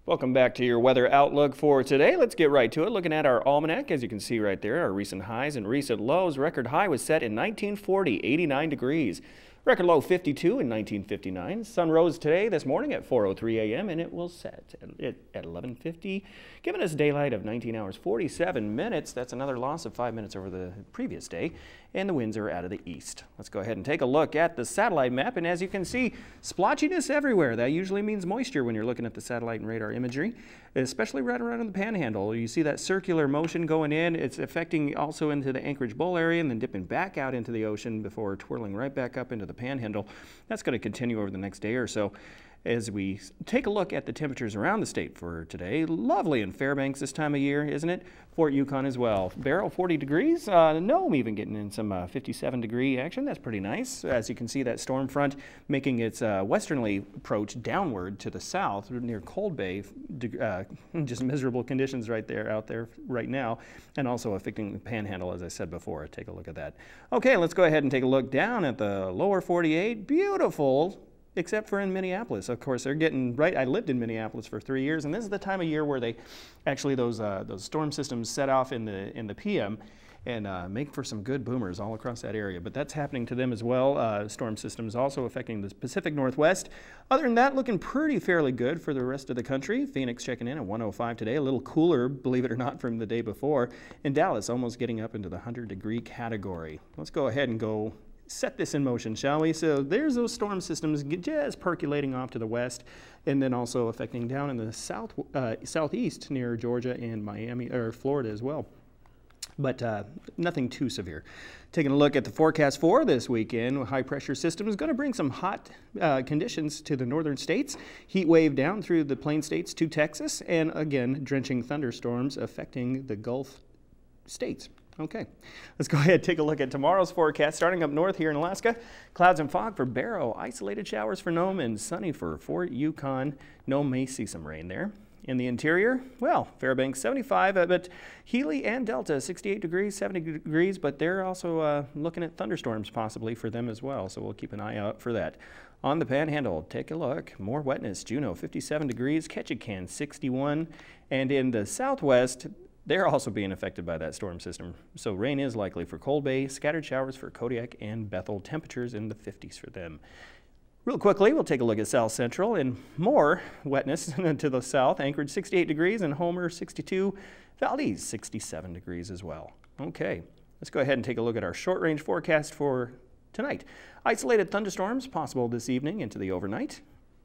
Welcome back to your weather outlook for today. Let's get right to it. Looking at our almanac, as you can see right there, our recent highs and recent lows. Record high was set in 1940, 89 degrees. Record low 52 in 1959. Sun rose today, this morning at 4:03 a.m. and it will set at 11:50, giving us daylight of 19 hours 47 minutes. That's another loss of 5 minutes over the previous day, and the winds are out of the east. Let's go ahead and take a look at the satellite map, and as you can see, splotchiness everywhere. That usually means moisture when you're looking at the satellite and radar imagery, especially right around in the panhandle. You see that circular motion going in. It's affecting also into the Anchorage Bowl area and then dipping back out into the ocean before twirling right back up into the panhandle. That's going to continue over the next day or so. As we take a look at the temperatures around the state for today, lovely in Fairbanks this time of year, isn't it? Fort Yukon as well. Barrow 40 degrees, Nome even getting in some 57-degree action. That's pretty nice. As you can see, that storm front making its westerly approach downward to the south near Cold Bay. Just miserable conditions right there, out there right now, and also affecting the panhandle, as I said before. Take a look at that. Okay, let's go ahead and take a look down at the lower 48. Beautiful. Except for in Minneapolis. Of course, they're getting right. I lived in Minneapolis for 3 years, and this is the time of year where they actually those storm systems set off in the PM and make for some good boomers all across that area. But that's happening to them as well. Storm systems also affecting the Pacific Northwest. Other than that, looking pretty fairly good for the rest of the country. Phoenix checking in at 105 today, a little cooler, believe it or not, from the day before. And Dallas almost getting up into the 100-degree category. Let's go ahead and go set this in motion, shall we? So there's those storm systems just percolating off to the west, and then also affecting down in the southeast near Georgia and Miami or Florida as well. But nothing too severe. Taking a look at the forecast for this weekend, high pressure system is going to bring some hot conditions to the northern states. Heat wave down through the plain states to Texas, and again, drenching thunderstorms affecting the Gulf states. Okay, let's go ahead and take a look at tomorrow's forecast. Starting up north here in Alaska, clouds and fog for Barrow, isolated showers for Nome, and sunny for Fort Yukon. Nome may see some rain there. In the interior, well, Fairbanks 75, but Healy and Delta 68 degrees, 70 degrees, but they're also looking at thunderstorms possibly for them as well, so we'll keep an eye out for that. On the panhandle, take a look. More wetness. Juneau 57 degrees, Ketchikan 61, and in the southwest, they're also being affected by that storm system. So rain is likely for Cold Bay, scattered showers for Kodiak and Bethel, temperatures in the 50s for them. Real quickly, we'll take a look at South Central and more wetness to the south. Anchorage 68 degrees and Homer 62, Valdez 67 degrees as well. Okay, let's go ahead and take a look at our short range forecast for tonight. Isolated thunderstorms possible this evening into the overnight.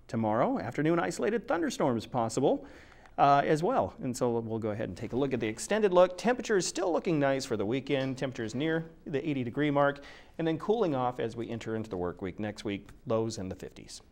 Tomorrow afternoon, isolated thunderstorms possible as well. And so we'll go ahead and take a look at the extended look. Temperature is still looking nice for the weekend. Temperatures near the 80-degree mark, and then cooling off as we enter into the work week next week, lows in the 50s.